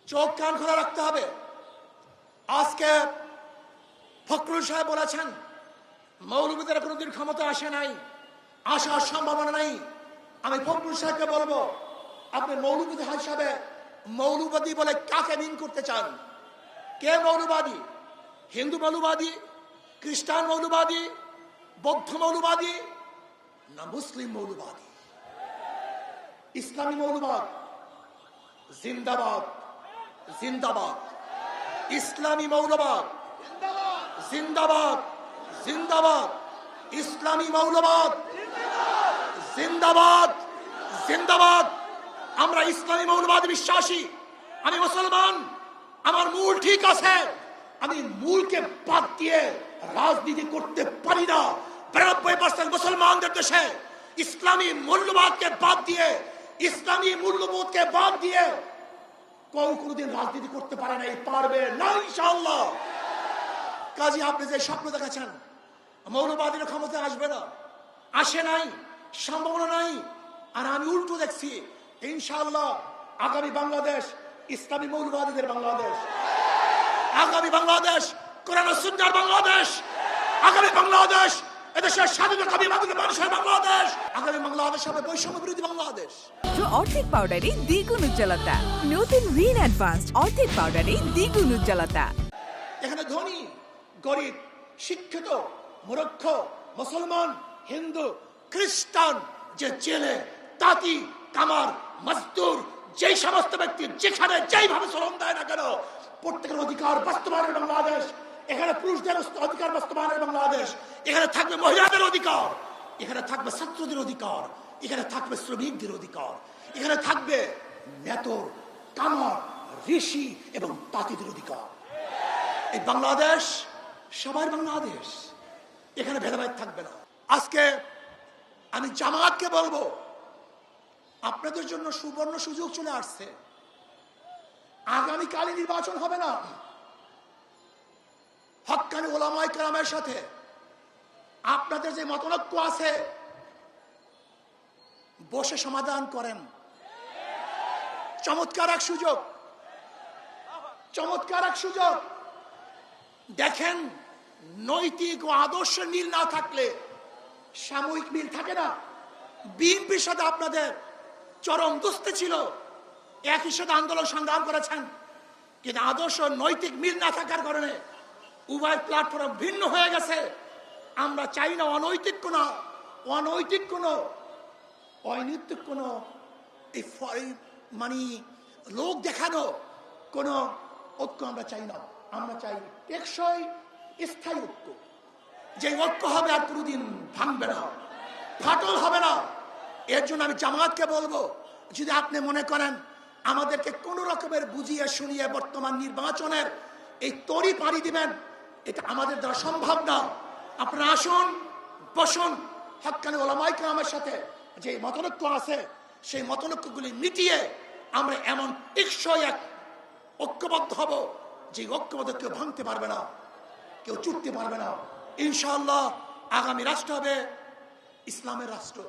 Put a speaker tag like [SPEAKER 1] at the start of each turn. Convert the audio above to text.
[SPEAKER 1] চোখ কান খোলা রাখতে হবে। আজকে ফখরুল সাহেব বলেছেন মৌলবীদের কোনোদিন ক্ষমতা আসে নাই, আসার সম্ভাবনা নাই। আমি ফখরুল সাহেবকে বলবো, আপনি মৌলবী হিসাবে মৌলবাদী বলে কাকে মিন করতে চান? কে মৌলবাদী? হিন্দু মৌলবাদী, খ্রিস্টান মৌলবাদী, বৌদ্ধ মৌলবাদী, না মুসলিম মৌলবাদী? ইসলামী মৌলবাদ জিন্দাবাদ, জিন্দাবাদ। ইসলামী মৌলবাদ জিন্দাবাদ, জিন্দাবাদ। ইসলামী মৌলবাদ জিন্দাবাদ, জিন্দাবাদ। আমরা ইসলামী মৌলবাদ বিশ্বাসী। আমি মুসলমান, আমার মূল ঠিক আছে। আমি মূলকে বাদ দিয়ে রাজনীতি করতে পারি না। 92% মুসলমানদের দেশে ইসলামী মূল্যবাদকে বাদ দিয়ে, ইসলামী মূল্যবোধকে বাদ দিয়ে কেউ কোনোদিন রাজনীতি করতে পারে না, পারবে না ইনশাআল্লাহ। কাজী আপনি যে স্বপ্ন দেখাচ্ছেন মৌলবাদীর ক্ষমতা আসবে না, আসে নাই, সম্ভাবনা নাই। আর আমি উল্টো দেখছি, ইনশাআল্লাহ আগামী বাংলাদেশ ইসলামী মৌলবাদীদের বাংলাদেশ, আগামী বাংলাদেশ কোরআন ও সুন্নাহর বাংলাদেশ, আগামী বাংলাদেশ এদেশের স্বাধীনতাকামী মানুষের বাংলাদেশ, আগামী বাংলাদেশ হবে বৈষম্য বিরোধী বাংলাদেশ।
[SPEAKER 2] অর্ধেক পাউডারে দ্বিগুণ উজ্জ্বলতা, নতুন রিন অ্যাডভান্সড অর্ধেক পাউডারে দ্বিগুণ উজ্জ্বলতা।
[SPEAKER 1] এখানে ধনী গরিব, শিক্ষিত মূর্খ, মুসলমান, হিন্দু, খ্রিস্টান, যে জেলে, তাঁতি, কামার, মজদুর, যেই সমস্ত ব্যক্তি যেখানে যেইভাবে শ্রম দেয় না কেন, প্রত্যেকের অধিকার বাস্তবায়নের বাংলাদেশ। এখানে পুরুষদের অধিকার বাস্তবায়নের বাংলাদেশ। এখানে থাকবে মহিলাদের অধিকার, এখানে থাকবে ছাত্রদের অধিকার, এখানে থাকবে শ্রমিকদের অধিকার, এখানে থাকবে নেতর, কামার, ঋষি এবং তাঁতিদের অধিকার। এই বাংলাদেশ সবার বাংলাদেশ, এখানে ভেদাভেদ থাকবে না। আজকে আমি জামায়াতকে বলবো, আপনাদের জন্য সুবর্ণ সুযোগ চলে আসছে। আগামীকালই নির্বাচন হবে না, হক্কানি ওলামায়ে কেরামের সাথে আপনাদের যে মতনৈক্য আছে বসে সমাধান করেন। চমৎকার এক সুযোগ, চমৎকার এক সুযোগ। দেখেন, নৈতিক ও আদর্শ মিল না থাকলে সাময়িক মিল থাকে না। বিএনপির সাথে আপনাদের চরম দুস্তি ছিল, একই সাথে আন্দোলন সংগ্রাম করেছেন, কিন্তু আদর্শ নৈতিক মিল না থাকার কারণে উভয় প্ল্যাটফর্ম ভিন্ন হয়ে গেছে। আমরা চাই না অনৈতিক কোনো অনৈতিক কোনো মানে লোক দেখানো কোনো ঐক্য আমরা চাই না। আমরা চাই টেকসই স্থায়ী ঐক্য, যে ঐক্য হবে আর কোনোদিন ভাঙবে না, ফাটল হবে না। এর জন্য আমি জামায়াতকে বলবো, যদি আপনি মনে করেন আমাদেরকে কোনো রকমের বুঝিয়ে শুনিয়ে বর্তমান নির্বাচনের এই তরি পাড়ি দিবেন, এটা আমাদের দ্বারা সম্ভব না। আপনারা আসুন, বসুন, হক্কানি ওলামায়ে কেরামের সাথে যে মতনৈক্য আছে সেই মতনৈক্যগুলি মিটিয়ে আমরা এমন টেকসই এক ঐক্যবদ্ধ হব, যে ঐক্যবদ্ধ কেউ ভাঙতে পারবে না, কেউ চুটতে পারবে না। ইনশাআল্লাহ আগামী রাষ্ট্র হবে ইসলামের রাষ্ট্র।